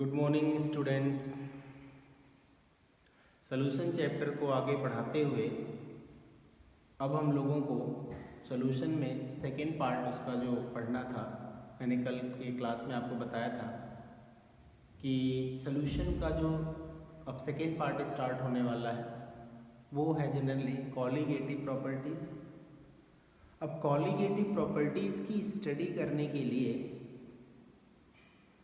Good morning students. Solution chapter को आगे पढ़ाते हुए अब हम लोगों को सॉल्यूशन में सेकेंड पार्ट उसका जो पढ़ना था, मैंने कल के क्लास में आपको बताया था कि सॉल्यूशन का जो अब सेकेंड पार्ट स्टार्ट होने वाला है वो है जनरली कॉलीगेटिव प्रॉपर्टीज़। अब कॉलीगेटिव प्रॉपर्टीज़ की स्टडी करने के लिए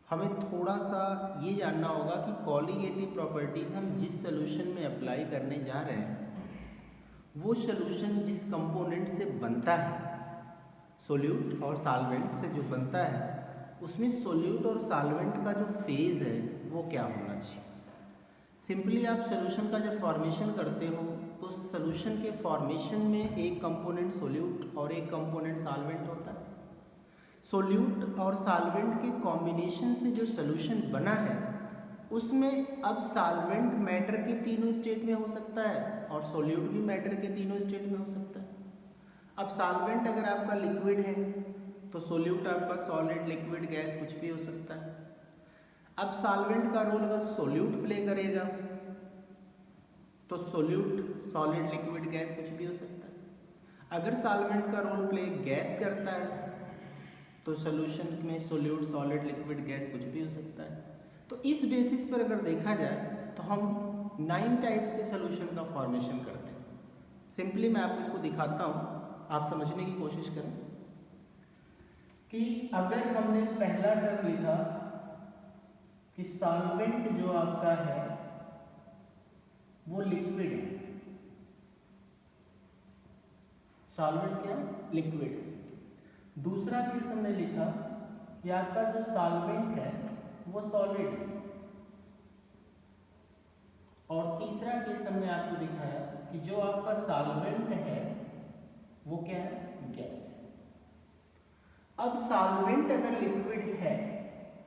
हमें थोड़ा सा ये जानना होगा कि कॉलीगेटिव प्रॉपर्टीज़ हम जिस सॉल्यूशन में अप्लाई करने जा रहे हैं वो सॉल्यूशन जिस कंपोनेंट से बनता है, सोल्यूट और सॉल्वेंट से जो बनता है, उसमें सोल्यूट और सॉल्वेंट का जो फेज़ है वो क्या होना चाहिए। सिंपली आप सॉल्यूशन का जब फॉर्मेशन करते हो तो सॉल्यूशन के फॉर्मेशन में एक कंपोनेंट सोल्यूट और एक कंपोनेंट सॉल्वेंट होता है। सोल्यूट और सॉल्वेंट के कॉम्बिनेशन से जो सॉल्यूशन बना है उसमें अब सॉल्वेंट मैटर के तीनों स्टेट में हो सकता है और सोल्यूट भी मैटर के तीनों स्टेट में हो सकता है। अब सॉल्वेंट अगर आपका लिक्विड है तो सोल्यूट आपका सॉलिड, लिक्विड, गैस कुछ भी हो सकता है। अब सॉल्वेंट का रोल अगर सोल्यूट प्ले करेगा तो सोल्यूट, सॉलिड, लिक्विड, गैस कुछ भी हो सकता है। अगर सॉल्वेंट का रोल प्ले गैस करता है तो सॉल्यूशन में सोल्यूट, सॉलिड, लिक्विड, गैस कुछ भी हो सकता है। तो इस बेसिस पर अगर देखा जाए तो हम 9 टाइप्स के सॉल्यूशन का फॉर्मेशन करते हैं। सिंपली मैं आपको इसको दिखाता हूँ, आप समझने की कोशिश करें कि अगर हमने पहला टर्म लिखा कि सॉल्वेंट जो आपका है वो लिक्विड है, सॉल्वेंट क्या है? लिक्विड है। दूसरा केस हमने लिखा कि आपका जो सॉल्वेंट है वो सॉलिड है, और तीसरा केस हमने आपको दिखाया कि जो आपका सॉल्वेंट है वो क्या है? गैस है। अब सॉल्वेंट अगर लिक्विड है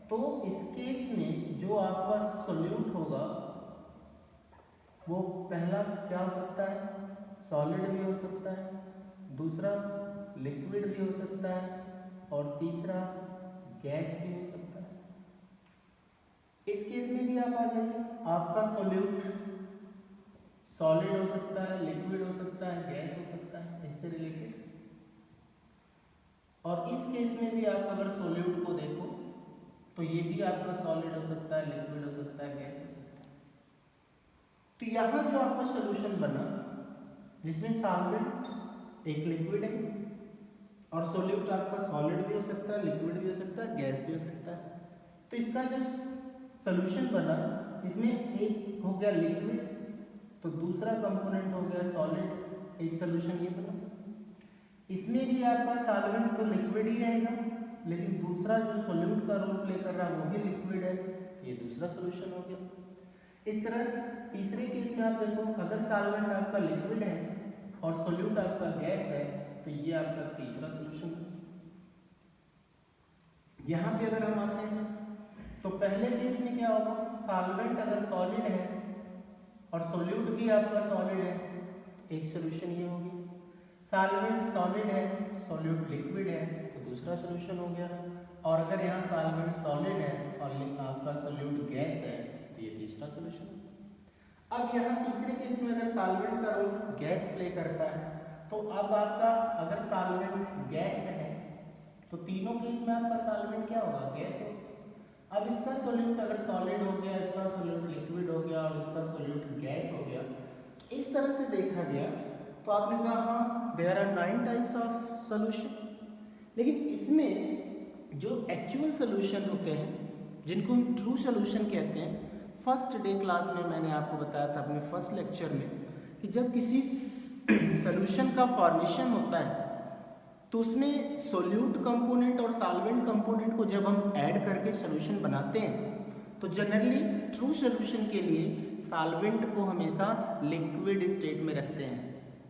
तो इस केस में जो आपका सोल्यूट होगा वो पहला क्या हो सकता है? सॉलिड भी हो सकता है, दूसरा लिक्विड भी हो सकता है और तीसरा गैस भी हो सकता है। इस केस में भी आप आ जाइए, आपका सोल्यूट सॉलिड हो सकता है, लिक्विड हो सकता है, गैस हो सकता है, इससे रिलेटेड। और इस केस में भी आप अगर सोल्यूट को देखो तो ये भी आपका सॉलिड हो सकता है, लिक्विड हो सकता है, गैस हो सकता है। तो यहाँ जो आपका सोल्यूशन बना जिसमें सॉल्वेंट एक लिक्विड है और सोल्यूट आपका सॉलिड भी हो सकता है, लिक्विड भी हो सकता है, गैस भी हो सकता है। तो इसका जो सॉल्यूशन बना इसमें एक हो गया लिक्विड तो दूसरा कंपोनेंट हो गया सॉलिड, एक सॉल्यूशन ये बना। इसमें भी आपका सॉल्वेंट तो लिक्विड ही रहेगा लेकिन दूसरा जो सोल्यूट का रोल प्ले कर रहा है वो भी लिक्विड है, ये दूसरा सॉल्यूशन हो गया। इस तरह तीसरे केस में आप देखो, अगर सॉल्वेंट आपका लिक्विड है और सोल्यूट आपका गैस है तो ये आपका तीसरा सॉल्यूशन है। यहाँ पे अगर हम आते हैं तो पहले केस में क्या होगा? सॉल्वेंट अगर सॉलिड है और सोल्यूट भी आपका सॉलिड है, एक सॉल्यूशन ये होगी। सॉल्वेंट सॉलिड है, सोल्यूट लिक्विड है तो दूसरा सॉल्यूशन हो गया। और अगर यहाँ सॉल्वेंट सॉलिड है और आपका सोल्यूट गैस है तो ये तीसरा सॉल्यूशन। अब यहाँ तीसरे केस में अगर सॉल्वेंट का रोल गैस प्ले करता है तो अब आपका अगर सॉल्वेंट गैस है तो तीनों केस में आपका सॉल्वेंट क्या होगा? गैस होगा। अब इसका सोल्यूट अगर सॉलिड हो गया, इसका सोल्यूट लिक्विड हो गया और इसका सोल्यूट गैस हो गया। इस तरह से देखा गया तो आपने कहा हाँ there are 9 types of solution. लेकिन इसमें जो एक्चुअल सॉल्यूशन होते हैं जिनको हम ट्रू सॉल्यूशन कहते हैं, फर्स्ट डे क्लास में मैंने आपको बताया था अपने फर्स्ट लेक्चर में कि जब किसी सॉल्यूशन का फॉर्मेशन होता है तो उसमें सोल्यूट कंपोनेंट और सॉल्वेंट कंपोनेंट को जब हम ऐड करके सॉल्यूशन बनाते हैं तो जनरली ट्रू सॉल्यूशन के लिए सॉल्वेंट को हमेशा लिक्विड स्टेट में रखते हैं।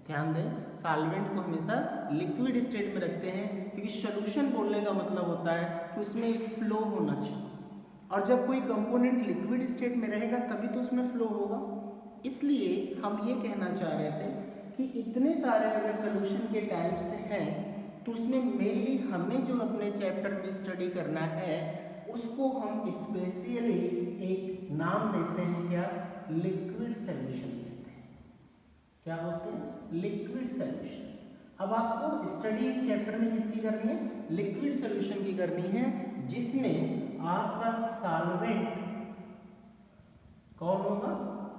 ध्यान दें, सॉल्वेंट को हमेशा लिक्विड स्टेट में रखते हैं क्योंकि सॉल्यूशन बोलने का मतलब होता है कि उसमें एक फ्लो होना चाहिए, और जब कोई कंपोनेंट लिक्विड स्टेट में रहेगा तभी तो उसमें फ्लो होगा। इसलिए हम ये कहना चाह रहे थे कि इतने सारे अगर सॉल्यूशन के टाइप्स हैं तो उसमें मेनली हमें जो अपने चैप्टर में स्टडी करना है उसको हम स्पेशली एक नाम देते हैं, क्या? लिक्विड सॉल्यूशन कहते हैं। क्या बोलते हैं? Liquid solution. अब आपको स्टडी इस चैप्टर में किसकी करनी है? लिक्विड सॉल्यूशन की करनी है, जिसमें आपका सॉल्वेंट कौन होगा?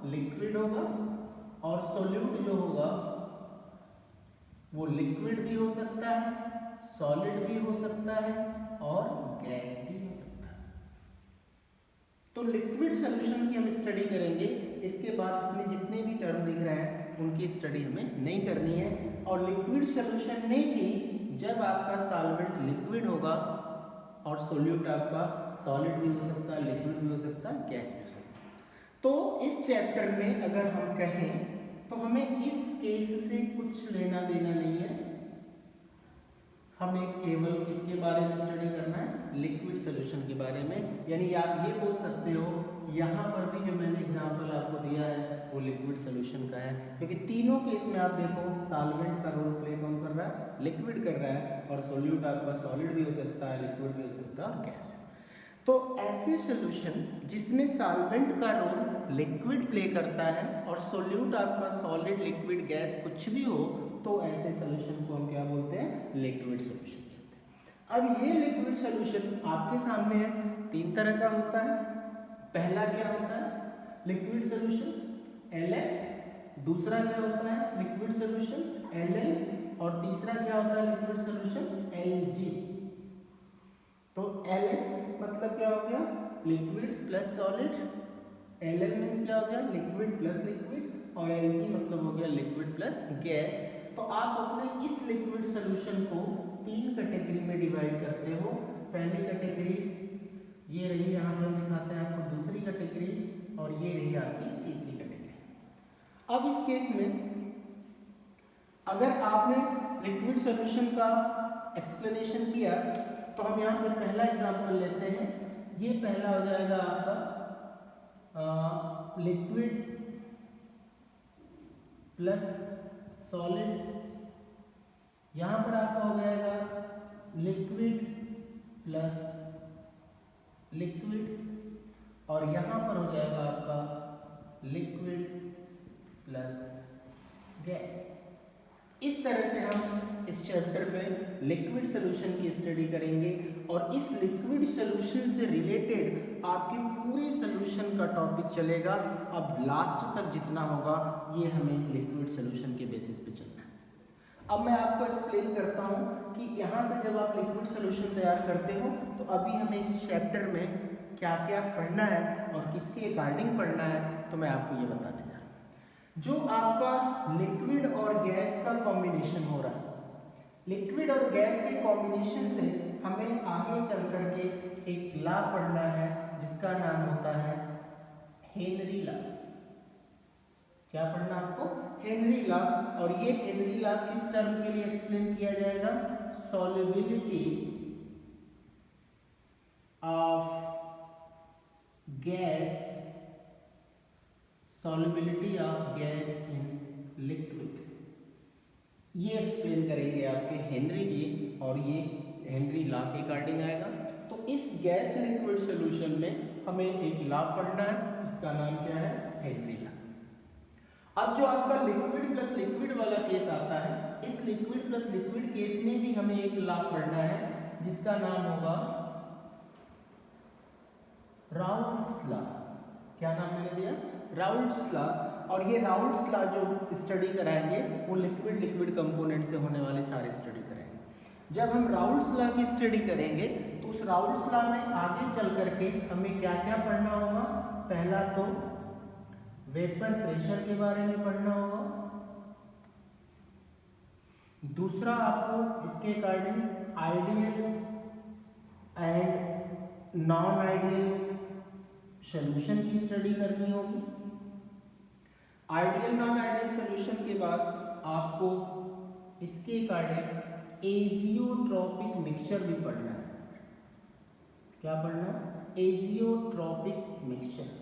लिक्विड होगा, और सोल्यूट जो होगा वो लिक्विड भी हो सकता है, सॉलिड भी हो सकता है, और गैस भी हो सकता है। तो लिक्विड सॉल्यूशन की हम स्टडी करेंगे। इसके बाद इसमें जितने भी टर्म दिख रहे हैं उनकी स्टडी हमें नहीं करनी है। और लिक्विड सॉल्यूशन में भी जब आपका सॉल्वेंट लिक्विड होगा और सोल्यूट आपका सॉलिड भी हो सकता है, लिक्विड भी हो सकता है, गैस भी हो सकता है। तो इस चैप्टर में अगर हम कहें तो हमें इस केस से कुछ लेना देना नहीं है। हमें केवल किसके बारे में स्टडी करना है? लिक्विड सॉल्यूशन के बारे में। यानी आप ये बोल सकते हो, यहाँ पर भी जो मैंने एग्जांपल आपको दिया है वो लिक्विड सॉल्यूशन का है, क्योंकि तीनों केस में आप देखो सॉल्वेंट का रोल प्ले कौन कर रहा है? लिक्विड कर रहा है, और सोल्यूट आपका सॉलिड भी हो सकता है, लिक्विड भी हो सकता है, और गैस भी। तो ऐसे सॉल्यूशन जिसमें सॉल्वेंट का रोल लिक्विड प्ले करता है और सोल्यूट आपका सॉलिड, लिक्विड, गैस कुछ भी हो, तो ऐसे सॉल्यूशन को हम क्या बोलते हैं? लिक्विड सॉल्यूशन कहते हैं। अब ये लिक्विड सॉल्यूशन आपके सामने है, तीन तरह का होता है। पहला क्या होता है? लिक्विड सॉल्यूशन LS, दूसरा क्या होता है? लिक्विड सॉल्यूशन LL, और तीसरा क्या होता है? Liquid solution LG। तो LS मतलब क्या हो गया? Liquid plus solid, LL means क्या हो गया? लिक्विड प्लस लिक्विड, और LG मतलब हो गया लिक्विड प्लस गैस। तो आप अपने इस लिक्विड सॉल्यूशन को तीन कैटेगरी में डिवाइड करते हो। पहली कैटेगरी ये रही, यहाँ पर दिखाते हैं आपको दूसरी कैटेगरी, और ये रही आपकी तीसरी कैटेगरी। अब इस केस में अगर आपने लिक्विड सॉल्यूशन का एक्सप्लेनेशन किया तो हम यहाँ से पहला एग्जाम्पल लेते हैं। ये पहला हो जाएगा आपका लिक्विड प्लस सॉलिड, यहाँ पर आपका हो जाएगा लिक्विड प्लस लिक्विड, और यहाँ पर हो जाएगा आपका लिक्विड प्लस गैस। इस तरह से हम इस चैप्टर में लिक्विड सॉल्यूशन की स्टडी करेंगे, और इस लिक्विड सॉल्यूशन से रिलेटेड आपके पूरे सॉल्यूशन का टॉपिक चलेगा। अब लास्ट तक जितना होगा ये हमें लिक्विड सॉल्यूशन के बेसिस पे चलना है। अब मैं आपको एक्सप्लेन करता हूँ कि यहाँ से जब आप लिक्विड सॉल्यूशन तैयार करते हो तो अभी हमें इस चैप्टर में क्या क्या पढ़ना है और किसके अकॉर्डिंग पढ़ना है, तो मैं आपको ये बताने जा रहा हूँ। जो आपका लिक्विड और गैस का कॉम्बिनेशन हो रहा है, लिक्विड और गैस के कॉम्बिनेशन से हमें आगे चल करके एक लॉ पढ़ना है जिसका नाम होता है हेनरी लॉ। क्या पढ़ना आपको? Henry law. और ये हेनरी लॉ किस टर्म के लिए एक्सप्लेन किया जाएगा? Solubility of gas, solubility of gas in liquid, ये एक्सप्लेन करेंगे आपके हेनरी जी, और ये हेनरी लॉ के अकॉर्डिंग आएगा। तो इस गैस लिक्विड सॉल्यूशन में हमें एक लॉ पढ़ना है, इसका नाम क्या है? Henry law. अब जो आपका लिक्विड प्लस लिक्विड वाला केस आता है, इस लिक्विड प्लस लिक्विड केस में भी हमें एक लॉ पढ़ना है जिसका नाम होगा राउल्ट्स लॉ। क्या नाम मैंने दिया? Raoult's law. और ये राउल्ट्स लॉ जो स्टडी कराएंगे वो लिक्विड लिक्विड कंपोनेंट से होने वाले सारे स्टडी कराएंगे। जब हम राउल्ट्स लॉ की स्टडी करेंगे तो उस राउल्ट्स लॉ में आगे चल करके हमें क्या क्या पढ़ना होगा? पहला तो वेपर प्रेशर के बारे में पढ़ना होगा, दूसरा आपको इसके according ideal and non ideal solution की स्टडी करनी होगी। आइडियल नॉन आइडियल सॉल्यूशन के बाद आपको इसके अकॉर्डिंग एजियोट्रोपिक मिक्सचर भी पढ़ना है। क्या पढ़ना है? एजियोट्रोपिक मिक्सचर।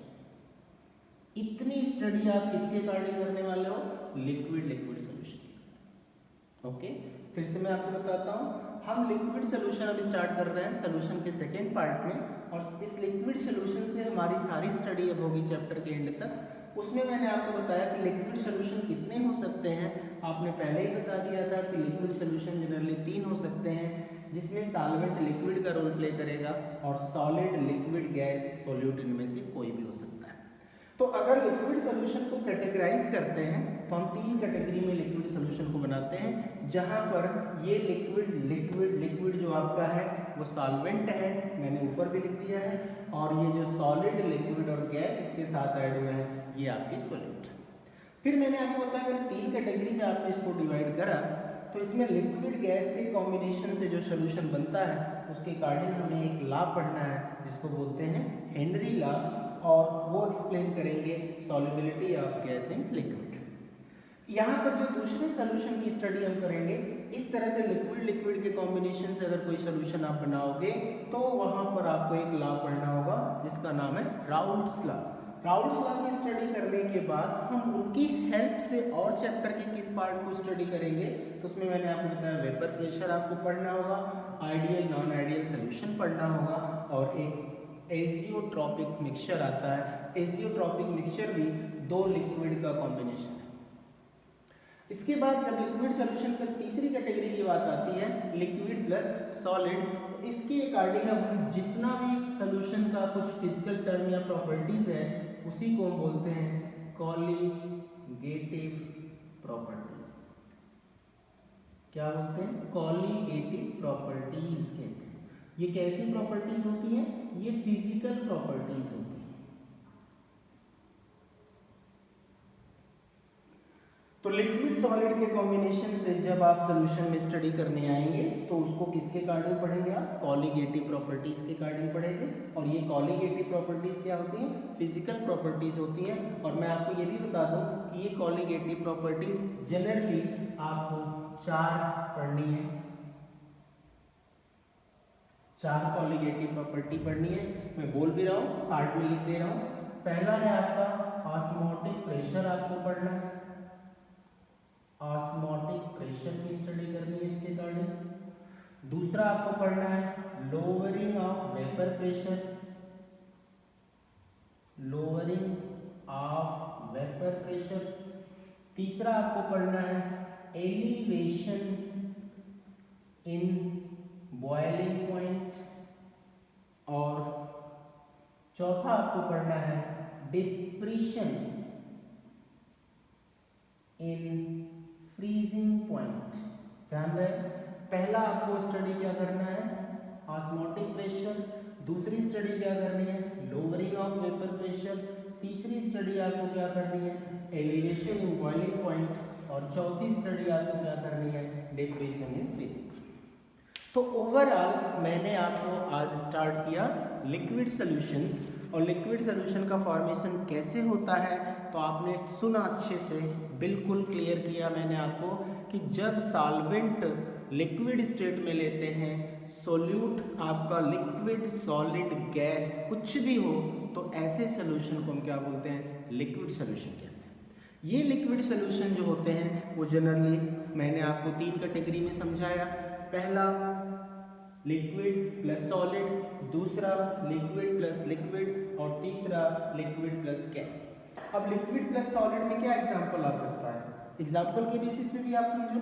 इतनी स्टडी आप किसके अकॉर्डिंग करने वाले हो? Liquid liquid solution. ओके, फिर से मैं आपको बताता हूँ। हम लिक्विड सोल्यूशन अब स्टार्ट कर रहे हैं सोल्यूशन के सेकेंड पार्ट में, और इस लिक्विड सोल्यूशन से हमारी सारी स्टडी अब होगी चैप्टर के एंड तक। उसमें मैंने आपको बताया कि लिक्विड सोल्यूशन कितने हो सकते हैं। आपने पहले ही बता दिया था कि लिक्विड सोल्यूशन जनरली 3 हो सकते हैं, जिसमें सॉल्वेंट लिक्विड का रोल प्ले करेगा और सॉलिड लिक्विड गैस सॉल्यूट इनमें से कोई भी हो सकता है। तो अगर लिक्विड सोल्यूशन को कैटेगराइज करते हैं तो हम 3 कैटेगरी में लिक्विड सोल्यूशन को बनाते हैं, जहां पर ये लिक्विड जो आपका है वो सॉल्वेंट है, मैंने ऊपर भी लिख दिया है, और ये जो सॉलिड लिक्विड और गैस इसके साथ ऐड हुए हैं ये आपके सॉल्यूट। फिर मैंने आपको बताया अगर 3 कैटेगरी में आपने इसको डिवाइड करा तो इसमें लिक्विड गैस के कॉम्बिनेशन से जो सोल्यूशन बनता है उसके अकॉर्डिंग हमें एक लॉ पढ़ना है जिसको बोलते हैं हेनरी लॉ, और वो एक्सप्लेन करेंगे solubility of gas in liquid. यहाँ पर जो दूसरे सोल्यूशन की स्टडी हम करेंगे, इस तरह से लिक्विड के कॉम्बिनेशन से अगर कोई सोल्यूशन आप बनाओगे तो वहाँ पर आपको एक लॉ पढ़ना होगा जिसका नाम है राउल्ट्स लॉ। राउल्ट्स लॉ की स्टडी करने के बाद हम उनकी हेल्प से और चैप्टर के किस पार्ट को स्टडी करेंगे, तो उसमें मैंने आपको बताया वेपर प्रेशर आपको पढ़ना होगा, आइडियल नॉन आइडियल सोल्यूशन पढ़ना होगा, और एक एजियोट्रॉपिक मिक्सचर आता है। एजियोट्रॉपिक मिक्सचर भी 2 लिक्विड का कॉम्बिनेशन है। इसके बाद जब लिक्विड सोल्यूशन पर तीसरी कैटेगरी की बात आती है लिक्विड प्लस सॉलिड, तो इसके अकॉर्डिंग हम जितना भी सोल्यूशन का कुछ फिजिकल टर्म या प्रॉपर्टीज है उसी को हम बोलते हैं कॉलीगेटिव प्रॉपर्टीज। क्या बोलते हैं? कॉलीगेटिव प्रॉपर्टीज कहते हैं। ये कैसी प्रॉपर्टीज होती हैं? ये फिजिकल प्रॉपर्टीज होती हैं। तो लिक्विड सॉलिड के कॉम्बिनेशन से जब आप सोल्यूशन में स्टडी करने आएंगे तो उसको किसके अकॉर्डिंग पढ़ेंगे आप? कॉलीगेटिव प्रॉपर्टीज के अकॉर्डिंग पढ़ेंगे। और ये कॉलीगेटिव प्रॉपर्टीज क्या होती हैं? फिजिकल प्रॉपर्टीज होती हैं। और मैं आपको ये भी बता दूं कि ये कॉलीगेटिव प्रॉपर्टीज जनरली आपको 4 पढ़नी है। 4 कॉलीगेटिव प्रॉपर्टी पढ़नी है। मैं बोल भी रहा हूँ, शार्ट में लिख दे रहा हूँ। पहला है आपका ऑस्मोटिक प्रेशर, आपको पढ़ना है। ऑस्मोटिक प्रेशर की स्टडी करनी है इसके अकॉर्डिंग। दूसरा आपको पढ़ना है lowering of vapour pressure, lowering of vapour pressure. तीसरा आपको पढ़ना है एलिवेशन इन बॉइलिंग पॉइंट, और चौथा आपको पढ़ना है डिप्रेशन इन फ्रीजिंग पॉइंट। ध्यान रहे, पहला आपको स्टडी क्या करना है? Osmotic pressure. दूसरी स्टडी क्या करनी है? Lowering of vapour pressure. तीसरी स्टडी आपको क्या करनी है? Elevation in boiling point. और चौथी स्टडी आपको क्या करनी है? Depression in freezing. तो ओवरऑल मैंने आपको आज स्टार्ट किया लिक्विड सॉल्यूशंस, और लिक्विड सॉल्यूशन का फॉर्मेशन कैसे होता है तो आपने सुना अच्छे से, बिल्कुल क्लियर किया मैंने आपको कि जब सॉल्वेंट लिक्विड स्टेट में लेते हैं, सोल्यूट आपका लिक्विड सॉलिड गैस कुछ भी हो, तो ऐसे सॉल्यूशन को हम क्या बोलते हैं? लिक्विड सॉल्यूशन कहते हैं। ये लिक्विड सॉल्यूशन जो होते हैं वो जनरली मैंने आपको 3 कैटेगरी में समझाया। पहला लिक्विड प्लस सॉलिड, दूसरा लिक्विड प्लस लिक्विड, और तीसरा लिक्विड प्लस गैस। अब लिक्विड प्लस सॉलिड में क्या एग्जांपल आ सकता है? एग्जांपल के बेसिस पे भी आप समझो।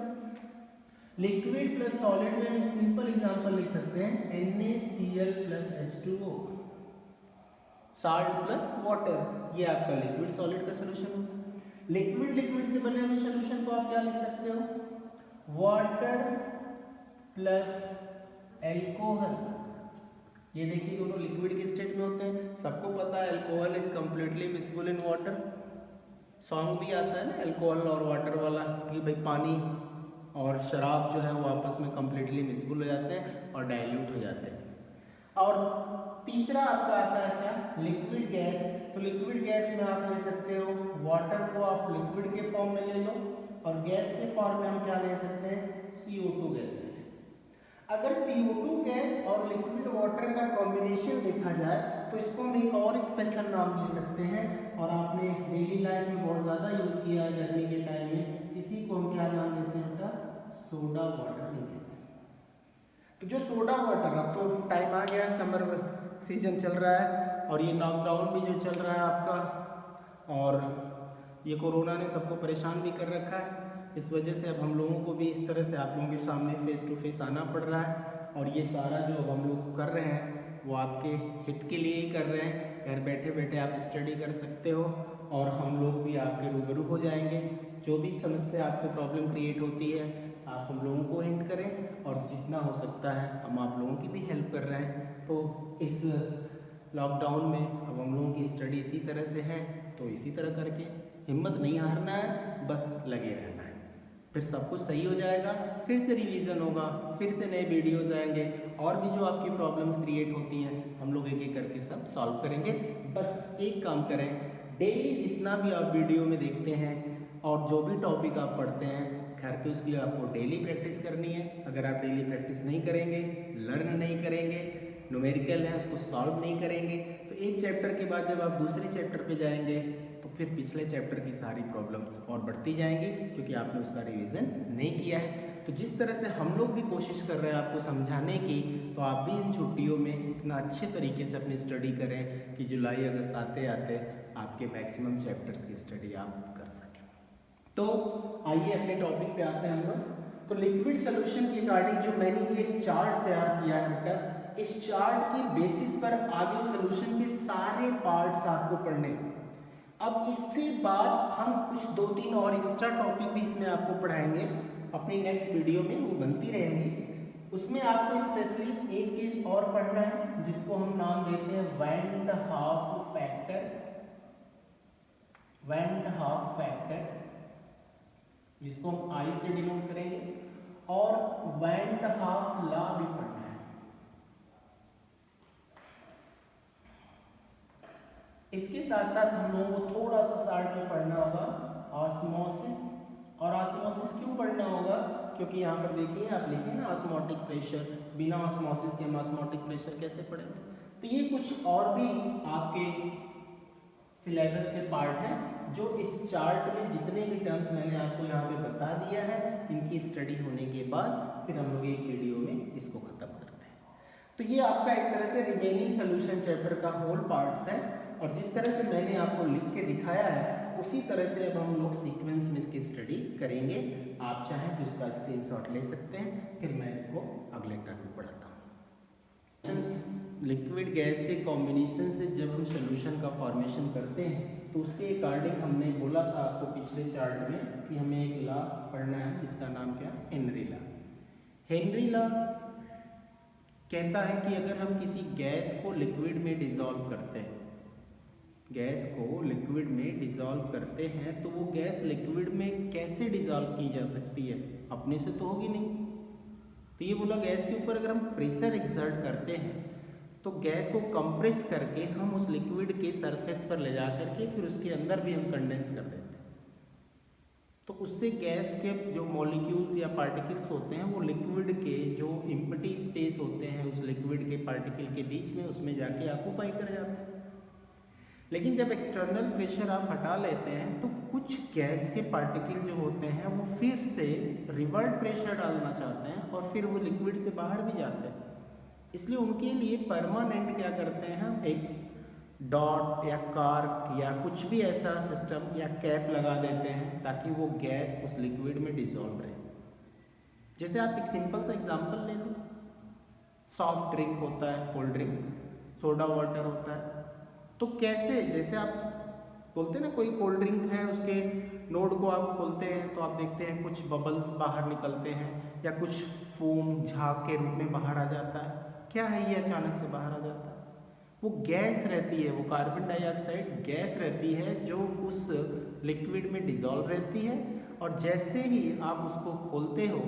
लिक्विड प्लस सॉलिड में हम एक सिंपल एग्जांपल लिख सकते हैं NaCl plus H2O, salt plus water. ये आपका लिक्विड सॉलिड का सोल्यूशन होगा। लिक्विड से बने हुए सोल्यूशन को आप क्या लिख सकते हो? Water plus alcohol. ये देखिए दोनों लिक्विड के स्टेट में होते हैं। सबको पता है alcohol is completely miscible in water. Song भी आता है ना एल्कोहल और वाटर वाला कि भाई पानी और शराब जो है वो आपस में कंप्लीटली मिक्सबल हो जाते हैं और डाइल्यूट हो जाते हैं। और तीसरा आपका आता है क्या? Liquid gas. तो लिक्विड गैस में आप ले सकते हो वाटर को आप लिक्विड के फॉर्म में ले लो, और गैस के फॉर्म में हम क्या ले सकते हैं? CO2 गैस ले। अगर CO2 गैस और लिक्विड वाटर का कॉम्बिनेशन देखा जाए तो इसको हम एक और स्पेशल नाम दे सकते हैं, और आपने डेली लाइफ में बहुत ज़्यादा यूज़ किया है गर्मी के टाइम में। इसी को हम क्या नाम देते हैं? बेटा सोडा वाटर नहीं देते। तो जो सोडा वाटर, अब तो टाइम आ गया, समर सीजन चल रहा है और ये लॉकडाउन भी जो चल रहा है आपका, और ये कोरोना ने सबको परेशान भी कर रखा है। इस वजह से अब हम लोगों को भी इस तरह से आप लोगों के सामने फेस टू फेस आना पड़ रहा है, और ये सारा जो हम लोग कर रहे हैं वो आपके हित के लिए ही कर रहे हैं। घर बैठे बैठे आप स्टडी कर सकते हो और हम लोग भी आपके रूबरू हो जाएंगे। जो भी समस्या आपको प्रॉब्लम क्रिएट होती है आप हम लोगों को हिंट करें, और जितना हो सकता है हम आप लोगों की भी हेल्प कर रहे हैं। तो इस लॉकडाउन में अब हम लोगों की स्टडी इसी तरह से है, तो इसी तरह करके हिम्मत नहीं हारना है, बस लगे रहना है, फिर सब कुछ सही हो जाएगा। फिर से रिवीजन होगा, फिर से नए वीडियोस आएंगे, और भी जो आपकी प्रॉब्लम्स क्रिएट होती हैं हम लोग एक एक करके सब सॉल्व करेंगे। बस एक काम करें, डेली जितना भी आप वीडियो में देखते हैं और जो भी टॉपिक आप पढ़ते हैं घर पे, उसकी आपको डेली प्रैक्टिस करनी है। अगर आप डेली प्रैक्टिस नहीं करेंगे, लर्न नहीं करेंगे, न्यूमेरिकल है उसको सॉल्व नहीं करेंगे, तो एक चैप्टर के बाद जब आप दूसरे चैप्टर पे जाएंगे तो फिर पिछले चैप्टर की सारी प्रॉब्लम्स और बढ़ती जाएंगी, क्योंकि आपने उसका रिवीजन नहीं किया है। तो जिस तरह से हम लोग भी कोशिश कर रहे हैं आपको समझाने की, तो आप भी इन छुट्टियों में इतना अच्छे तरीके से अपनी स्टडी करें कि जुलाई अगस्त आते आते आपके मैक्सिमम चैप्टर्स की स्टडी आप कर सकें। तो आइए अपने टॉपिक पे आते हैं हम लोग। तो लिक्विड सोल्यूशन के अकॉर्डिंग जो मैंने ये चार्ट तैयार किया है बेटा, इस चार्ट की बेसिस पर आगे सोल्यूशन के सारे पार्ट्स आपको पढ़ने। अब इससे बाद हम कुछ 2-3 और एक्स्ट्रा टॉपिक भी इसमें आपको पढ़ाएंगे अपनी नेक्स्ट वीडियो में, वो बनती रहेंगी। उसमें आपको स्पेशली एक केस और पढ़ना है जिसको हम नाम देते हैं वैन ड हाफ फैक्टर। वैन ड हाफ फैक्टर जिसको हम आई से डिनोट करेंगे, और वैन ड हाफ लॉ भी पढ़ना है। इसके साथ साथ हम लोगों को थोड़ा सा शार्ट में पढ़ना होगा ऑस्मोसिस। और ऑस्मोसिस क्यों पढ़ना होगा, क्योंकि यहाँ पर देखिए आप लिखे ना ऑस्मोटिक प्रेशर, बिना ऑस्मोसिस के हम ऑस्मोटिक प्रेशर कैसे पढ़ेंगे। तो ये कुछ और भी आपके सिलेबस के पार्ट हैं जो इस चार्ट में जितने भी टर्म्स मैंने आपको यहाँ पे बता दिया है, इनकी स्टडी होने के बाद फिर हम लोग एक वीडियो में इसको खत्म करते हैं। तो ये आपका एक तरह से रिमेनिंग सोल्यूशन चैप्टर का होल पार्ट्स है, और जिस तरह से मैंने आपको लिख के दिखाया है उसी तरह से अब हम लोग सीक्वेंस में इसकी स्टडी करेंगे। आप चाहें तो इसका स्क्रीनशॉट ले सकते हैं, फिर मैं इसको अगले टर्म में पढ़ाता हूँ। लिक्विड गैस के कॉम्बिनेशन से जब हम सोल्यूशन का फॉर्मेशन करते हैं तो उसके अकॉर्डिंग हमने बोला था आपको पिछले चार्ट में कि हमें एक लॉ पढ़ना है जिसका नाम क्या, हेनरी लॉ। हेनरी लॉ कहता है कि अगर हम किसी गैस को लिक्विड में डिसॉल्व करते हैं, गैस को लिक्विड में डिसॉल्व करते हैं, तो वो गैस लिक्विड में कैसे डिसॉल्व की जा सकती है, अपने से तो होगी नहीं। तो ये बोला गैस के ऊपर अगर हम प्रेशर एक्सर्ट करते हैं तो गैस को कंप्रेस करके हम उस लिक्विड के सरफेस पर ले जा करके फिर उसके अंदर भी हम कंडेंस कर देते हैं, तो उससे गैस के जो मॉलिक्यूल्स या पार्टिकल्स होते हैं वो लिक्विड के जो एम्प्टी स्पेस होते हैं उस लिक्विड के पार्टिकल के बीच में उसमें जाके ऑक्यूपाई कर जाते हैं। लेकिन जब एक्सटर्नल प्रेशर आप हटा लेते हैं तो कुछ गैस के पार्टिकल जो होते हैं वो फिर से रिवर्ट प्रेशर डालना चाहते हैं और फिर वो लिक्विड से बाहर भी जाते हैं। इसलिए उनके लिए परमानेंट क्या करते हैं, हम एक डॉट या कार्क या कुछ भी ऐसा सिस्टम या कैप लगा देते हैं ताकि वो गैस उस लिक्विड में डिसॉल्व रहे। जैसे आप एक सिंपल सा एग्जांपल ले लो, सॉफ्ट ड्रिंक होता है, कोल्ड ड्रिंक, सोडा वाटर होता है, तो कैसे, जैसे आप बोलते हैं ना कोई कोल्ड ड्रिंक है उसके नोड को आप खोलते हैं तो आप देखते हैं कुछ बबल्स बाहर निकलते हैं या कुछ फोम झाग के रूप में बाहर आ जाता है। क्या है ये अचानक से बाहर आ जाता है, वो गैस रहती है, वो कार्बन डाइऑक्साइड गैस रहती है जो उस लिक्विड में डिसॉल्व रहती है। और जैसे ही आप उसको खोलते हो,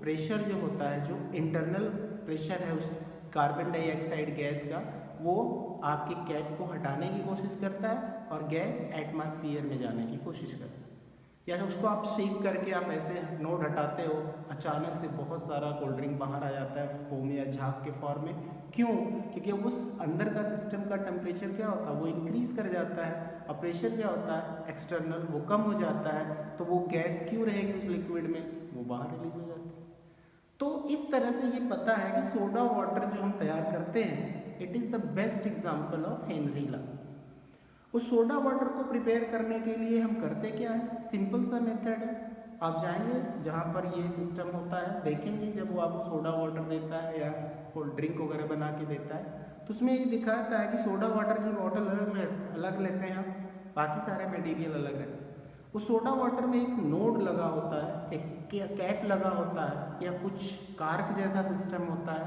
प्रेशर जो होता है, जो इंटरनल प्रेशर है उस कार्बन डाइऑक्साइड गैस का, वो आपके कैप को हटाने की कोशिश करता है और गैस एटमॉस्फेयर में जाने की कोशिश करता है। या उसको आप शेक करके आप ऐसे नोड हटाते हो, अचानक से बहुत सारा कोल्ड ड्रिंक बाहर आ जाता है फोम या झाग के फॉर्म में। क्यों? क्योंकि उस अंदर का सिस्टम का टेम्परेचर क्या होता है, वो इंक्रीज कर जाता है, और प्रेशर क्या होता है एक्सटर्नल, वो कम हो जाता है। तो वो गैस क्यों रहेगी उस लिक्विड में, वो बाहर रिलीज हो जाती है। तो इस तरह से ये पता है कि सोडा वाटर जो हम तैयार करते हैं it is the best example of Henry law. उस सोडा वाटर को प्रिपेयर करने के लिए हम करते क्या है, सिंपल सा मेथड है। आप जाएंगे जहाँ पर ये सिस्टम होता है, देखेंगे जब वो आपको सोडा वाटर देता है या कोल्ड ड्रिंक वगैरह बना के देता है तो उसमें ये दिखाता है कि सोडा वाटर की बॉटल अलग लेते हैं आप, बाकी सारे मटेरियल अलग है। उस सोडा वाटर में एक नोड लगा होता है, एक कैप लगा होता है या कुछ कार्क जैसा सिस्टम होता है।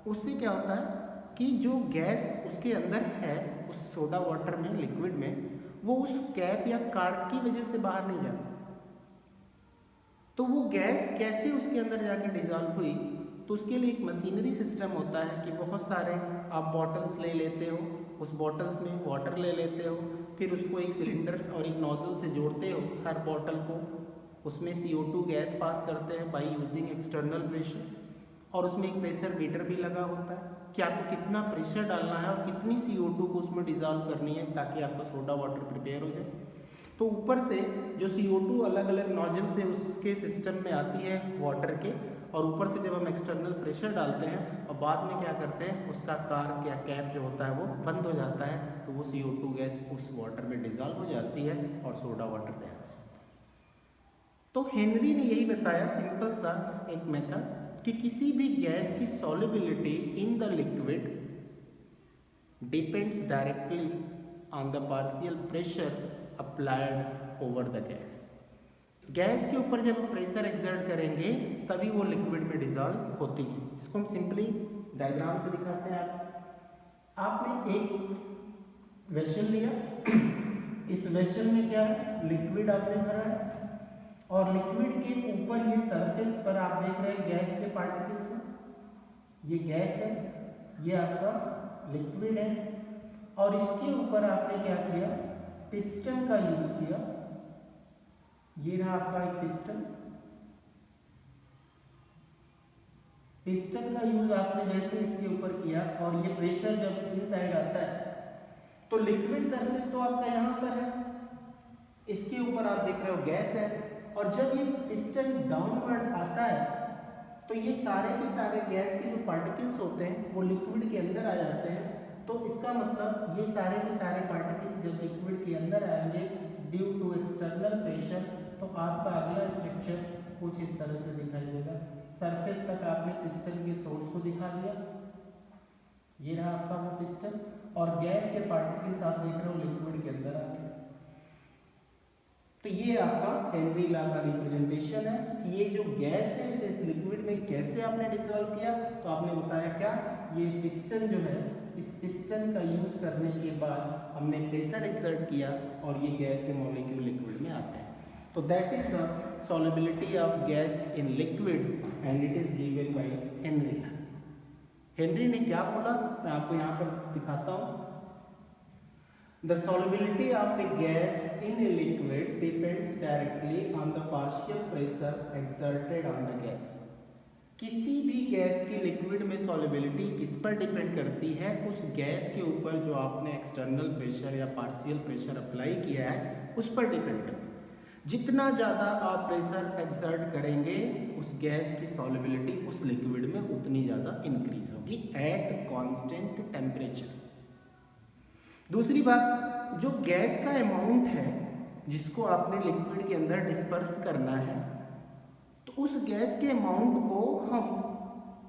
उससे क्या होता है कि जो गैस उसके अंदर है उस सोडा वाटर में, लिक्विड में, वो उस कैप या कार्क की वजह से बाहर नहीं जाती। तो वो गैस कैसे उसके अंदर जाके डिजॉल्व हुई, तो उसके लिए एक मशीनरी सिस्टम होता है कि बहुत सारे आप बॉटल्स ले लेते हो, उस बॉटल्स में वाटर ले लेते हो, फिर उसको एक सिलेंडर और एक नोजल से जोड़ते हो हर बॉटल को, उसमें CO2 गैस पास करते हैं बाय यूजिंग एक्सटर्नल प्रेशर, और उसमें एक प्रेशर मीटर भी लगा होता है कि आपको कितना प्रेशर डालना है और कितनी CO2 को उसमें डिजॉल्व करनी है ताकि आपका सोडा वाटर प्रिपेयर हो जाए। तो ऊपर से जो CO2 अलग अलग नोजल से उसके सिस्टम में आती है वाटर के, और ऊपर से जब हम एक्सटर्नल प्रेशर डालते हैं और बाद में क्या करते हैं उसका कार्क या कैप जो होता है वो बंद हो जाता है, तो वो CO2 गैस उस वाटर में डिजॉल्व हो जाती है और सोडा वाटर तैयार हो जाता है। तो हेनरी ने यही बताया सिंपल सा एक मेथड कि किसी भी गैस की solubility in the liquid depends directly on the partial pressure applied over the gas. Gas के ऊपर जब प्रेशर एक्सर्ट करेंगे तभी वो लिक्विड में डिजॉल्व होती है। इसको हम सिंपली डायग्राम से दिखाते हैं। आपने एक वेसल लिया, इस वेसल में क्या है, लिक्विड आपने भरा है, और लिक्विड के ऊपर ये सरफेस पर आप देख रहे हैं गैस के पार्टिकल्स हैं, ये गैस है, ये आपका लिक्विड है, और इसके ऊपर आपने क्या किया, पिस्टन का यूज किया। ये रहा आपका एक पिस्टन, पिस्टन का यूज आपने जैसे इसके ऊपर किया और ये प्रेशर जब इनसाइड आता है तो लिक्विड सरफेस तो आपका यहाँ पर है, इसके ऊपर आप देख रहे हो गैस है, और जब ये पिस्टन डाउनवर्ड आता है तो ये सारे के सारे गैस के जो पार्टिकल्स होते हैं वो लिक्विड के अंदर आ जाते हैं। तो इसका मतलब ये सारे के सारे पार्टिकल्स जब लिक्विड के अंदर आएंगे ड्यू टू एक्सटर्नल प्रेशर, तो आपका अगला स्ट्रक्चर कुछ इस तरह से दिखाई देगा। सरफेस तक आपने पिस्टन के सोर्स को दिखा दिया, ये रहा आपका वो पिस्टन, और गैस के पार्टिकल्स आप देख रहे हो लिक्विड के अंदर आ गए। तो ये आपका हेनरी लॉ का रिप्रेजेंटेशन है कि ये जो गैस है इसे इस लिक्विड में कैसे आपने डिसॉल्व किया। तो आपने बताया क्या, ये पिस्टन जो है, इस पिस्टन का यूज करने के बाद हमने प्रेशर एक्सर्ट किया और ये गैस के मॉलिक्यूल लिक्विड में आते हैं। तो that is the solubility of gas in liquid and it is given by Henry law. Henry ने क्या बोला मैं आपको यहाँ पर दिखाता हूँ। The solubility of a gas in a liquid depends directly on the partial pressure exerted on the gas। किसी भी गैस की लिक्विड में सॉल्युबिलिटी किस पर डिपेंड करती है, उस गैस के ऊपर जो आपने एक्सटर्नल प्रेशर या पार्शियल प्रेशर अप्लाई किया है उस पर डिपेंड करती है। जितना ज़्यादा आप प्रेशर एक्सर्ट करेंगे उस गैस की सॉल्युबिलिटी उस लिक्विड में उतनी ज़्यादा इंक्रीज होगी एट कांस्टेंट टेम्परेचर। दूसरी बात, जो गैस का अमाउंट है जिसको आपने लिक्विड के अंदर डिस्पर्स करना है, तो उस गैस के अमाउंट को हम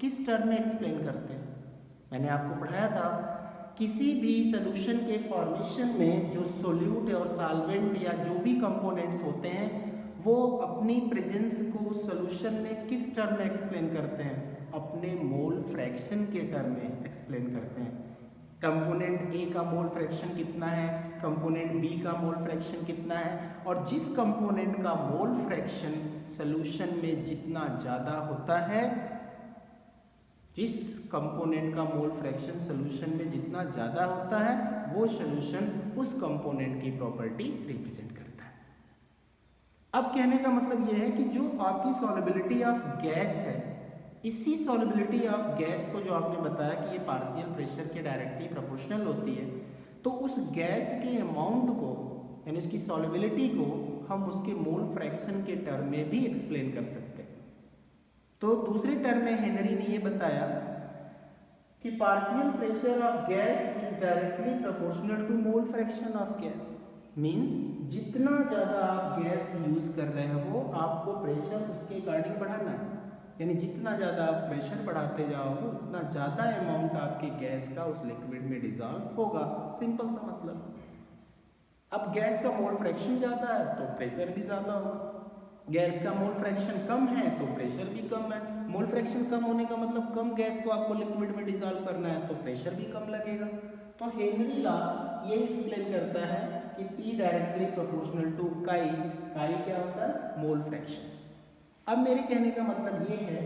किस टर्म में एक्सप्लेन करते हैं। मैंने आपको पढ़ाया था किसी भी सोल्यूशन के फॉर्मेशन में जो सोल्यूट और सॉल्वेंट या जो भी कंपोनेंट्स होते हैं वो अपनी प्रेजेंस को सोल्यूशन में किस टर्म में एक्सप्लेन करते हैं, अपने मोल फ्रैक्शन के टर्म में एक्सप्लेन करते हैं। कंपोनेंट ए का मोल फ्रैक्शन कितना है, कंपोनेंट बी का मोल फ्रैक्शन कितना है, और जिस कंपोनेंट का मोल फ्रैक्शन सोल्यूशन में जितना ज़्यादा होता है, जिस कंपोनेंट का मोल फ्रैक्शन सोल्यूशन में जितना ज़्यादा होता है वो सोल्यूशन उस कंपोनेंट की प्रॉपर्टी रिप्रेजेंट करता है। अब कहने का मतलब यह है कि जो आपकी सॉल्युबिलिटी ऑफ गैस है, इसी सॉल्युबिलिटी ऑफ गैस को जो आपने बताया कि ये पार्शियल प्रेशर के डायरेक्टली प्रोपोर्शनल होती है, तो उस गैस के अमाउंट को यानी उसकी सॉल्युबिलिटी को हम उसके मोल फ्रैक्शन के टर्म में भी एक्सप्लेन कर सकते हैं। तो दूसरे टर्म में हेनरी ने ये बताया कि partial pressure of gas is directly proportional to mole fraction of gas. Means जितना ज़्यादा आप गैस यूज़ कर रहे हो आपको प्रेशर उसके अकॉर्डिंग बढ़ाना है, यानी जितना ज़्यादा आप प्रेशर बढ़ाते जाओगे उतना ज़्यादा अमाउंट आपके गैस का उस लिक्विड में डिजॉल्व होगा। सिंपल सा मतलब। अब गैस का मोल फ्रैक्शन ज़्यादा है तो प्रेशर भी ज़्यादा होगा, गैस का मोल फ्रैक्शन कम है तो प्रेशर भी कम है। मोल फ्रैक्शन कम होने का मतलब कम गैस को आपको लिक्विड में डिजॉल्व करना है तो प्रेशर भी कम लगेगा। तो हेनरी लॉ ये एक्सप्लेन करता है कि P डायरेक्टली प्रोपोर्शनल टू काई। काई क्या होता है? Mole fraction. अब मेरे कहने का मतलब ये है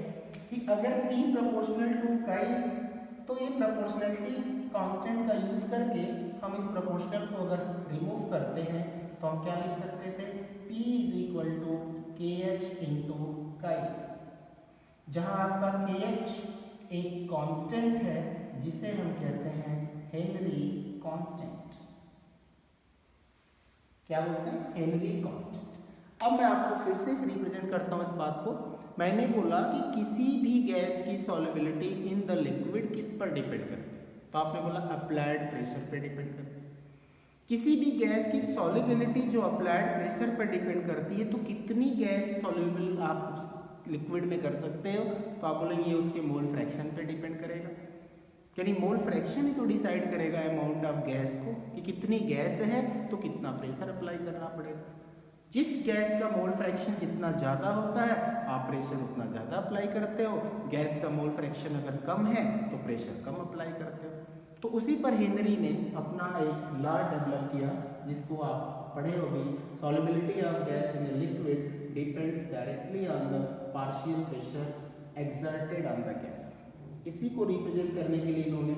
कि अगर P प्रोपोर्शनल टू काई तो ये प्रोपोर्शनलिटी कांस्टेंट का यूज करके हम इस प्रोपोर्शनल को अगर रिमूव करते हैं तो हम क्या लिख सकते थे? P is equal to KH into chi, जहाँ आपका KH एक कांस्टेंट है जिसे हम कहते हैं हेनरी कांस्टेंट। क्या बोलते हैं? Henry constant. अब मैं आपको फिर से रिप्रेजेंट करता हूँ इस बात को। मैंने बोला कि किसी भी गैस की सॉल्युबिलिटी इन द लिक्विड किस पर डिपेंड करती है? तो आपने बोला अप्लाइड प्रेशर पे डिपेंड करती है। किसी भी गैस की सॉल्युबिलिटी जो अप्लाइड प्रेशर पर डिपेंड करती है, तो कितनी गैस सॉल्युबल आप लिक्विड में कर सकते हो? तो आप बोलेंगे ये उसके मोल फ्रैक्शन पे डिपेंड करेगा, यानी मोल फ्रैक्शन ही तो डिसाइड करेगा अमाउंट ऑफ गैस को कि कितनी गैस है तो कितना प्रेशर अप्लाई करना पड़ेगा। जिस गैस का मोल फ्रैक्शन जितना ज़्यादा होता है आप प्रेशर उतना ज़्यादा अप्लाई करते हो, गैस का मोल फ्रैक्शन अगर कम है तो प्रेशर कम अप्लाई करते हो। तो उसी पर हेनरी ने अपना एक लॉ डेवलप किया जिसको आप पढ़े होंगे, solubility of gas in a liquid depends directly on the partial pressure exerted on the gas. इसी को रिप्रेजेंट करने के लिए इन्होंने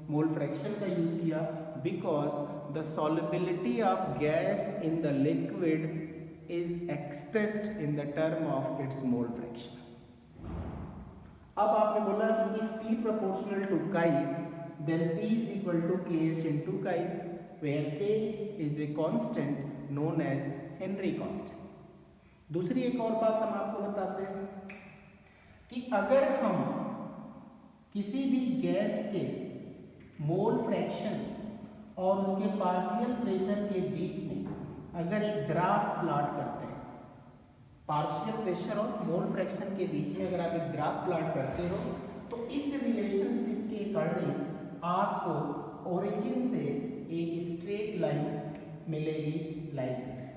मोल फ्रैक्शन का यूज किया, because the solubility of gas in the liquid is expressed in the term of its mole fraction. अब आपने बोला कि if P proportional to chi then P is equal to KH into chi, where K is a constant known as Henry constant। दूसरी एक और बात हम आपको बताते हैं कि अगर हम किसी भी गैस के मोल फ्रैक्शन और उसके पार्शियल प्रेशर के बीच में अगर एक ग्राफ प्लॉट करते हैं, पार्शियल प्रेशर और मोल फ्रैक्शन के बीच में अगर आप एक ग्राफ प्लॉट करते हो तो इस रिलेशनशिप के अकॉर्डिंग आपको ओरिजिन से एक स्ट्रेट लाइन मिलेगी लाइक दिस।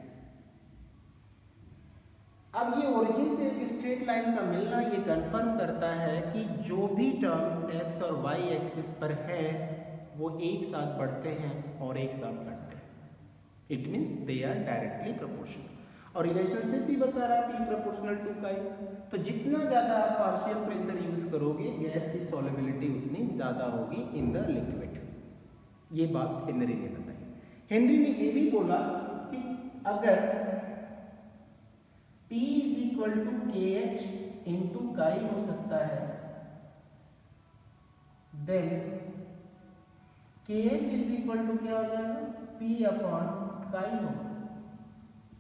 अब ये ओरिजिन से एक स्ट्रेट लाइन का मिलना ये कंफर्म करता है कि जो भी टर्म्स x और y एक्सिस पर है वो एक साथ बढ़ते हैं और एक साथ घटते हैं। It means they are directly proportional. और रिलेशनशिप भी बता रहा है P प्रोपोर्शनल टू काई। तो जितना ज़्यादा आप पार्शियल प्रेशर यूज करोगे गैस की सॉल्युबिलिटी उतनी ज़्यादा होगी इन द लिक्विड। ये बात हेनरी ने बताई। हेनरी ने ये भी बोला कि अगर P is equal to KH into chi हो सकता है, then KH is equal to क्या हो जाएगा? P अपॉन काई होगा।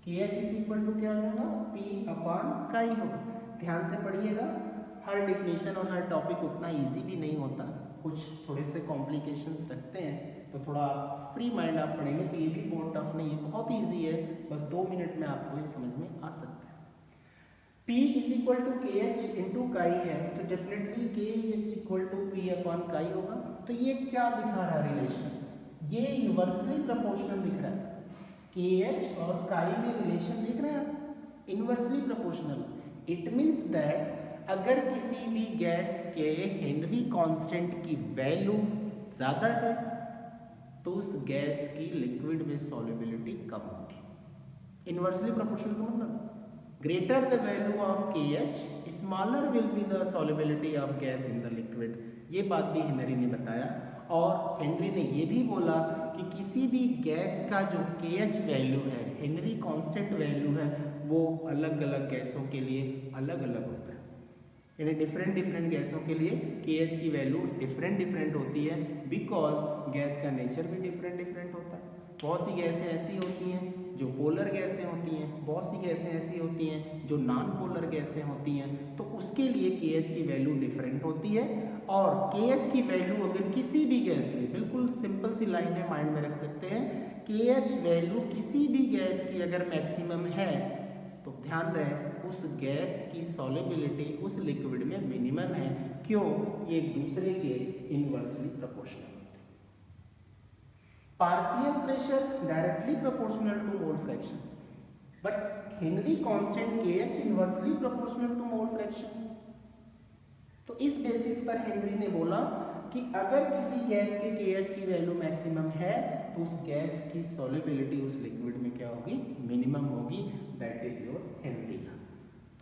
KH इज इक्वल टू क्या हो जाएगा? P अपॉन काई होगा। ध्यान से पढ़िएगा, हर डिफिनेशन और हर टॉपिक उतना इजी भी नहीं होता, कुछ थोड़े से कॉम्प्लिकेशंस रखते हैं, तो थोड़ा फ्री माइंड आप पढ़ेंगे तो ये भी बहुत टफ नहीं है, बहुत ईजी है, बस 2 मिनट में आपको ये समझ में आ सकता है। P is equal to KH into chi है तो definitely K is equal to P upon chi होगा। तो ये क्या दिखा रहा है रिलेशन? ये इनवर्सली प्रोपोर्शनल दिख रहा है। KH और काई में रिलेशन देख रहे हैं आप, inversely proportional. It means that अगर किसी भी गैस के हेनरी कांस्टेंट की वैल्यू ज़्यादा है तो उस गैस की लिक्विड में सॉल्युबिलिटी कम होगी। इनवर्सली प्रोपोर्शनल का मतलब greater the value of KH smaller will be the solubility of gas in the liquid. ये बात भी हेनरी ने बताया। और हेनरी ने ये भी बोला कि किसी भी गैस का जो KH वैल्यू है, हेनरी कांस्टेंट वैल्यू है, वो अलग अलग गैसों के लिए अलग अलग होता है, यानी डिफरेंट गैसों के लिए KH की वैल्यू डिफरेंट होती है, बिकॉज गैस का नेचर भी डिफरेंट होता है। बहुत सी गैसें ऐसी होती हैं जो पोलर गैसें होती हैं, बहुत सी गैसें ऐसी होती हैं जो नॉन पोलर गैसें होती हैं, तो उसके लिए KH की वैल्यू डिफरेंट होती है। और KH की वैल्यू अगर किसी भी गैस की, बिल्कुल सिंपल सी लाइन है, माइंड में रख सकते हैं, KH वैल्यू किसी भी गैस की अगर मैक्सिमम है तो ध्यान रहे उस गैस की सॉल्युबिलिटी उस लिक्विड में मिनिमम है। क्यों? ये एक दूसरे के इनवर्सली प्रोपोर्शनल होते हैं। Partial pressure directly proportional to mole fraction, but Henry constant KH inversely proportional to mole fraction. तो इस बेसिस पर हेनरी ने बोला कि अगर किसी गैस के KH की वैल्यू मैक्सिमम है तो उस गैस की सॉल्युबिलिटी उस लिक्विड में क्या होगी? मिनिमम होगी। That is your Henry law.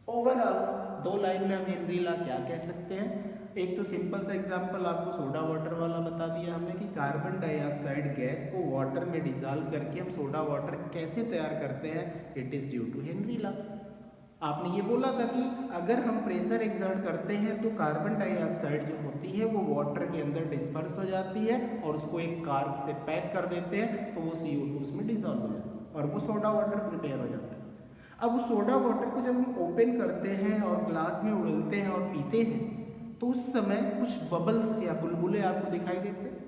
Overall दो लाइन में हम हेनरी लॉ क्या कह सकते हैं? एक तो सिंपल सा एग्जांपल आपको सोडा वाटर वाला बता दिया हमने कि कार्बन डाइऑक्साइड गैस को वाटर में डिसॉल्व करके हम सोडा वाटर कैसे तैयार करते हैं। It is due to Henry law. आपने ये बोला था कि अगर हम प्रेशर एक्सर्ट करते हैं तो कार्बन डाइऑक्साइड जो होती है वो वाटर के अंदर डिस्पर्स हो जाती है और उसको एक कार्ब से पैक कर देते हैं, तो वो CO2 उसमें डिसॉल्व हो जाता है और वो सोडा वाटर प्रिपेयर हो जाता है। अब उस सोडा वाटर को जब हम ओपन करते हैं और ग्लास में उड़ेलते हैं और पीते हैं तो उस समय कुछ बबल्स या बुलबुले आपको दिखाई देते हैं।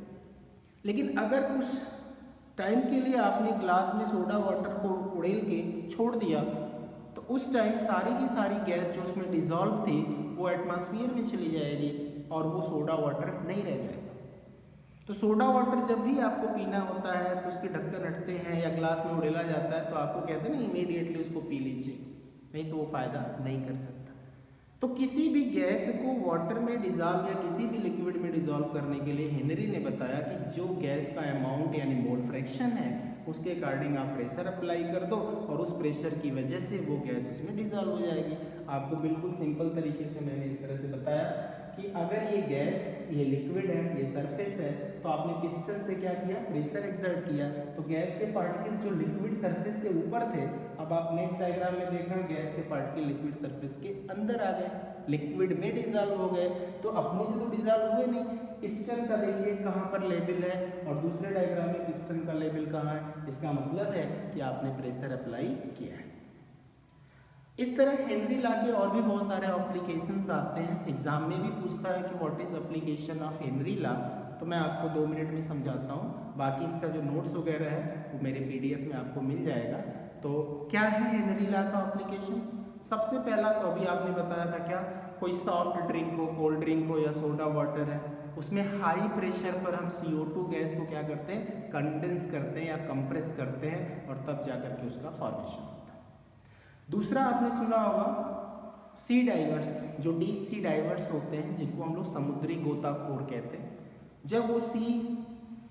लेकिन अगर कुछ टाइम के लिए आपने ग्लास में सोडा वाटर को उड़ेल के छोड़ दिया तो उस टाइम सारी की सारी गैस जो उसमें डिसॉल्व थी वो एटमॉस्फेयर में चली जाएगी और वो सोडा वाटर नहीं रह जाएगा। तो सोडा वाटर जब भी आपको पीना होता है तो उसके ढक्कन हटते हैं या ग्लास में उड़ेला जाता है तो आपको कहते हैं ना इमीडिएटली उसको पी लीजिए, नहीं तो वो फ़ायदा नहीं कर सकता। तो किसी भी गैस को वाटर में डिसॉल्व या किसी भी लिक्विड में डिसॉल्व करने के लिए हेनरी ने बताया कि जो गैस का अमाउंट यानी मोल फ्रैक्शन है उसके अकॉर्डिंग आप प्रेशर अप्लाई कर दो और उस प्रेशर की वजह से वो गैस उसमें डिसॉल्व हो जाएगी। आपको बिल्कुल सिंपल तरीके से मैंने इस तरह से बताया कि अगर ये गैस, ये लिक्विड है, ये सरफेस है, तो आपने पिस्टन से क्या किया? प्रेशर एक्सर्ट किया, तो गैस के पार्टिकल्स जो लिक्विड सरफेस से ऊपर थे, अब आप नेक्स्ट डायग्राम में देख रहे हो गैस के पार्टिकल लिक्विड सरफेस के अंदर आ गए, लिक्विड में डिसॉल्व हो गए। तो अपने से तो डिसॉल्व हुए नहीं। पिस्टन का देखिए कहाँ पर लेवल है और दूसरे डायग्राम में पिस्टन का लेवल कहाँ है। इसका मतलब है कि आपने प्रेशर अप्लाई किया है। इस तरह हेनरी लॉ के और भी बहुत सारे एप्लीकेशंस आते हैं। एग्जाम में भी पूछता है कि what is application of Henry law, तो मैं आपको 2 मिनट में समझाता हूँ। बाकी इसका जो नोट्स वगैरह है वो मेरे PDF में आपको मिल जाएगा। तो क्या है हेनरी लॉ का एप्लीकेशन? सबसे पहला तो अभी आपने बताया था क्या, कोई सॉफ्ट ड्रिंक हो, कोल्ड ड्रिंक हो या सोडा वाटर है, उसमें हाई प्रेशर पर हम CO2 गैस को क्या करते हैं? कंडेंस करते हैं या कंप्रेस करते हैं और तब जाकर के उसका फॉर्मेशन होता है। दूसरा आपने सुना होगा सी डाइवर्स, जो डीप सी डाइवर्स होते हैं जिनको हम लोग समुद्री गोताखोर कहते हैं। जब वो सी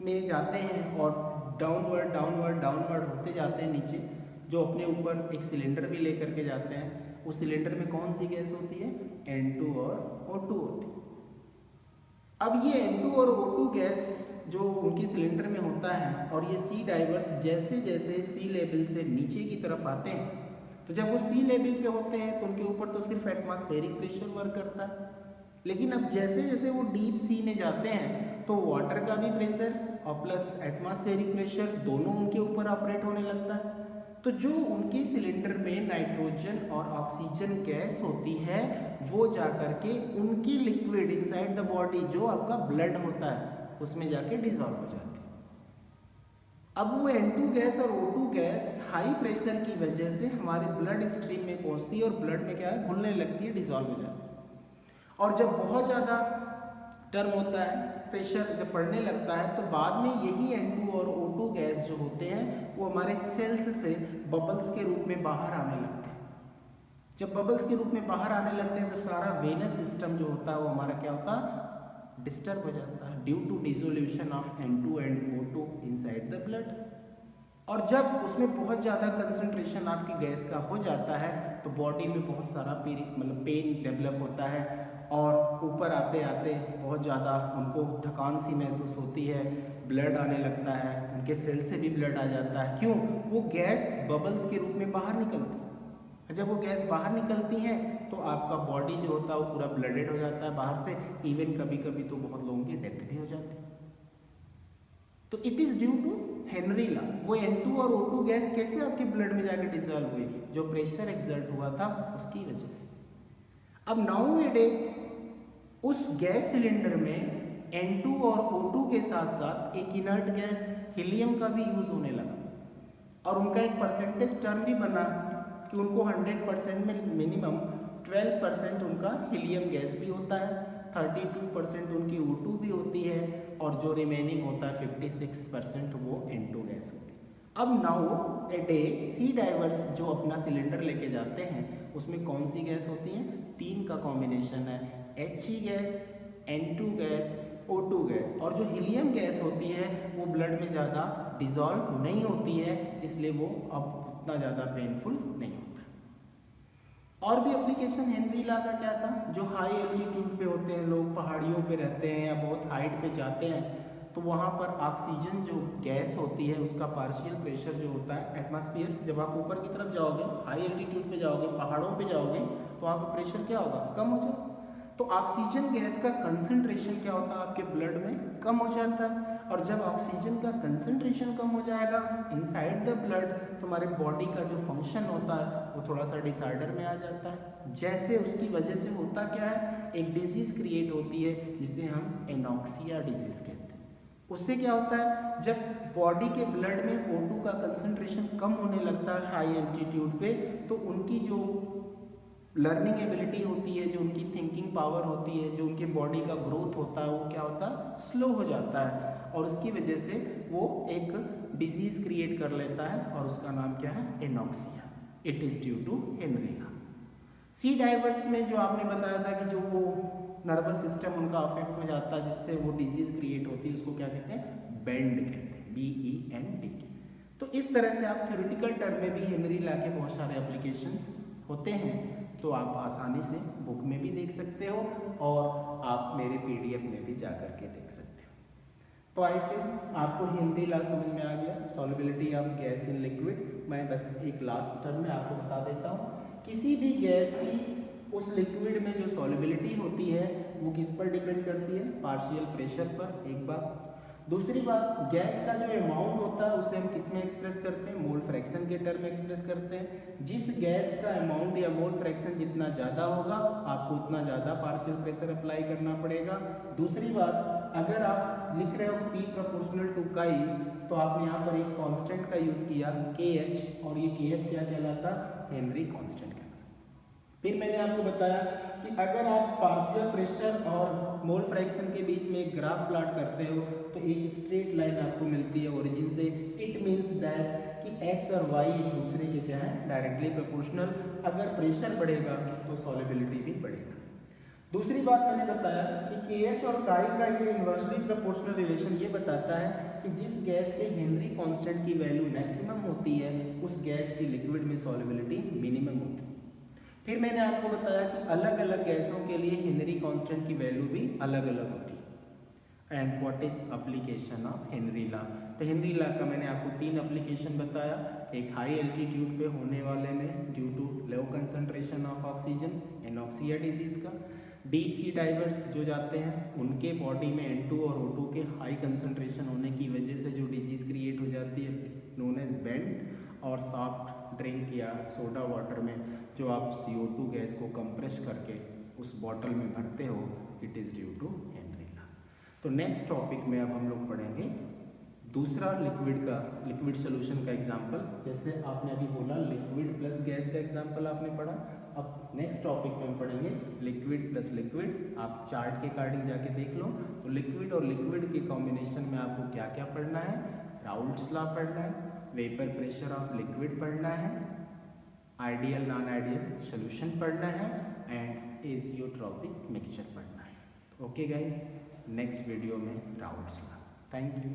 में जाते हैं और डाउनवर्ड डाउनवर्ड डाउनवर्ड होते जाते हैं नीचे, जो अपने ऊपर एक सिलेंडर भी लेकर के जाते हैं, उस सिलेंडर में कौन सी गैस होती है? N2 और O2 होती है। अब ये N2 और O2 गैस जो उनकी सिलेंडर में होता है और ये सी डाइवर्स जैसे जैसे सी लेवल से नीचे की तरफ आते हैं, तो जब वो सी लेवल पे होते हैं तो उनके ऊपर तो सिर्फ एटमॉस्फेरिक प्रेशर वर्क करता है, लेकिन अब जैसे जैसे वो डीप सी में जाते हैं तो वाटर का भी प्रेशर और प्लस एटमॉस्फेरिक प्रेशर दोनों उनके ऊपर ऑपरेट होने लगता है। तो जो उनके सिलेंडर में नाइट्रोजन और ऑक्सीजन गैस होती है वो जाकर के उनकी लिक्विड इनसाइड द बॉडी जो आपका ब्लड होता है उसमें जाके डिसॉल्व हो जाती है। अब वो N2 गैस और O2 गैस हाई प्रेशर की वजह से हमारे ब्लड स्ट्रीम में पहुंचती है और ब्लड में क्या है? घुलने लगती है, डिसॉल्व हो जाती है। और जब बहुत ज़्यादा टर्म होता है, प्रेशर जब बढ़ने लगता है, तो बाद में यही N2 और O2 गैस जो होते हैं वो हमारे सेल्स से बबल्स के रूप में बाहर आने लगते हैं। जब बबल्स के रूप में बाहर आने लगते हैं तो सारा वेनस सिस्टम जो होता है वो हमारा क्या होता है? डिस्टर्ब हो जाता है due to dissolution of N2 and O2 inside the blood. और जब उसमें बहुत ज़्यादा कंसंट्रेशन आपकी गैस का हो जाता है तो बॉडी में बहुत सारा पेन डेवलप होता है और ऊपर आते आते बहुत ज़्यादा उनको थकान सी महसूस होती है, ब्लड आने लगता है, उनके सेल से भी ब्लड आ जाता है। क्यों? वो गैस बबल्स के रूप में बाहर निकलती है। जब वो गैस बाहर निकलती है तो आपका बॉडी जो होता है वो पूरा ब्लडेड हो जाता है बाहर से, इवन कभी कभी तो बहुत लोगों की डेथ भी हो जाती है। तो it is due to Henry law, वो N2 और O2 गैस कैसे आपके ब्लड में जाकर डिजॉल्व हुई, जो प्रेशर एक्सर्ट हुआ था उसकी वजह से। अब नाउअडे उस गैस सिलेंडर में N2 और O2 के साथ साथ एक इनर्ट गैस हीलियम का भी यूज होने लगा, और उनका एक परसेंटेज टर्म भी बना कि उनको 100% में मिनिमम 12% उनका हीलियम गैस भी होता है, 32% उनकी O2 भी होती है, और जो रिमेनिंग होता है 56% वो N2 गैस होती है। अब now a day sea divers जो अपना सिलेंडर लेके जाते हैं उसमें कौन सी गैस होती है, 3 का कॉम्बिनेशन है, He gas, N2 gas, O2 gas, और जो हीलियम गैस होती है वो ब्लड में ज़्यादा डिजॉल्व नहीं होती है, इसलिए वो अब उतना ज़्यादा पेनफुल नहीं होता। और भी एप्लीकेशन हेनरी लॉ का क्या था, जो हाई एल्टीट्यूड पे होते हैं लोग, पहाड़ियों पे रहते हैं या बहुत हाइट पे जाते हैं, तो वहाँ पर ऑक्सीजन जो गैस होती है उसका पार्शियल प्रेशर जो होता है एटमॉस्फेयर, जब आप ऊपर की तरफ जाओगे, हाई एल्टीट्यूड पे जाओगे, पहाड़ों पे जाओगे, तो वहाँ पर प्रेशर क्या होगा, कम हो जाएगा। तो ऑक्सीजन गैस का कंसंट्रेशन क्या होता है आपके ब्लड में, कम हो जाता है, और जब ऑक्सीजन का कंसंट्रेशन कम हो जाएगा इनसाइड द ब्लड, तुम्हारे बॉडी का जो फंक्शन होता है वो थोड़ा सा डिसऑर्डर में आ जाता है। जैसे उसकी वजह से होता क्या है, एक डिजीज क्रिएट होती है जिसे हम एनॉक्सिया डिजीज कहते हैं। उससे क्या होता है, जब बॉडी के ब्लड में O2 का कंसंट्रेशन कम होने लगता है हाई एल्टीट्यूड पे, तो उनकी जो लर्निंग एबिलिटी होती है, जो उनकी थिंकिंग पावर होती है, जो उनके बॉडी का ग्रोथ होता है, वो क्या होता है, स्लो हो जाता है, और उसकी वजह से वो एक डिजीज क्रिएट कर लेता है, और उसका नाम क्या है, anoxia. It is due to Henry law. Sea divers में जो आपने बताया था कि जो वो नर्वस सिस्टम उनका अफेक्ट हो जाता है जिससे वो डिजीज क्रिएट होती है, उसको क्या कहते हैं, बेंड कहते हैं, BEND। तो इस तरह से आप थ्योरेटिकल टर्म में भी हेनरी लॉ के बहुत सारे एप्लीकेशंस होते हैं, तो आप आसानी से बुक में भी देख सकते हो और आप मेरे PDF में भी जा कर के देख सकते हो। तो आई थिंक आपको हेनरी लॉ समझ में आ गया, solubility of gas in liquid. मैं बस एक लास्ट टर्म में आपको बता देता हूँ, किसी भी गैस की उस लिक्विड में जो सॉल्युबिलिटी होती है वो किस पर डिपेंड करती है, पार्शियल प्रेशर पर, एक बात। दूसरी बात, गैस का जो अमाउंट होता है उसे हम किस में एक्सप्रेस करते हैं, मोल फ्रैक्शन के टर्म में एक्सप्रेस करते हैं। जिस गैस का अमाउंट या मोल फ्रैक्शन जितना ज़्यादा होगा आपको उतना ज़्यादा पार्शियल प्रेशर अप्लाई करना पड़ेगा। दूसरी बात, अगर आप लिख रहे हो P प्रोपोर्शनल टू काई, तो आपने यहाँ पर एक कांस्टेंट का यूज़ किया KH, और ये KH क्या कहलाता, हेनरी कांस्टेंट। फिर मैंने आपको बताया कि अगर आप पार्शियल प्रेशर और मोल फ्रैक्शन के बीच में एक ग्राफ प्लॉट करते हो तो एक स्ट्रेट लाइन आपको मिलती है ओरिजिन से। इट मीन्स दैट कि x और y एक दूसरे के क्या है, डायरेक्टली प्रोपोर्शनल। अगर प्रेशर बढ़ेगा तो सॉल्युबिलिटी भी बढ़ेगा। दूसरी बात मैंने बताया कि KH और काई का ये इन्वर्सली प्रोपोर्शनल रिलेशन ये बताता है कि जिस गैस के हेनरी कांस्टेंट की वैल्यू मैक्सिमम होती है उस गैस की लिक्विड में सॉल्युबिलिटी मिनिमम होती है। फिर मैंने आपको बताया कि अलग अलग गैसों के लिए हेनरी कांस्टेंट की वैल्यू भी अलग अलग होती है। And what is application of Henry law, तो हेनरी लॉ का मैंने आपको 3 एप्लीकेशन बताया। एक हाई एल्टीट्यूड पे होने वाले में due to low concentration of oxygen, anoxia disease का। डीप सी डाइवर्स जो जाते हैं उनके बॉडी में N2 और O2 के हाई कंसंट्रेशन होने की वजह से जो डिजीज क्रिएट हो जाती है नोन एज बेंड। और सॉफ्ट ड्रिंक या सोडा वाटर में जो आप CO2 गैस को कंप्रेस करके उस बॉटल में भरते हो, it is due to Henry law. तो नेक्स्ट टॉपिक में अब हम लोग पढ़ेंगे दूसरा लिक्विड सोल्यूशन का एग्जाम्पल। जैसे आपने अभी बोला लिक्विड प्लस गैस का एग्जाम्पल आपने पढ़ा, अब नेक्स्ट टॉपिक में हम पढ़ेंगे लिक्विड प्लस लिक्विड। आप चार्ट के अकॉर्डिंग जाके देख लो, तो लिक्विड और लिक्विड के कॉम्बिनेशन में आपको क्या क्या पढ़ना है, राउल्ट्स लॉ पढ़ना है, वेपर प्रेशर ऑफ लिक्विड पढ़ना है, आइडियल नॉन आइडियल सोल्यूशन पढ़ना है, एंड एजियोट्रॉपिक मिक्सचर पढ़ना है। ओके गाइस, नेक्स्ट वीडियो में राउल्ट्स लॉ। Thank you.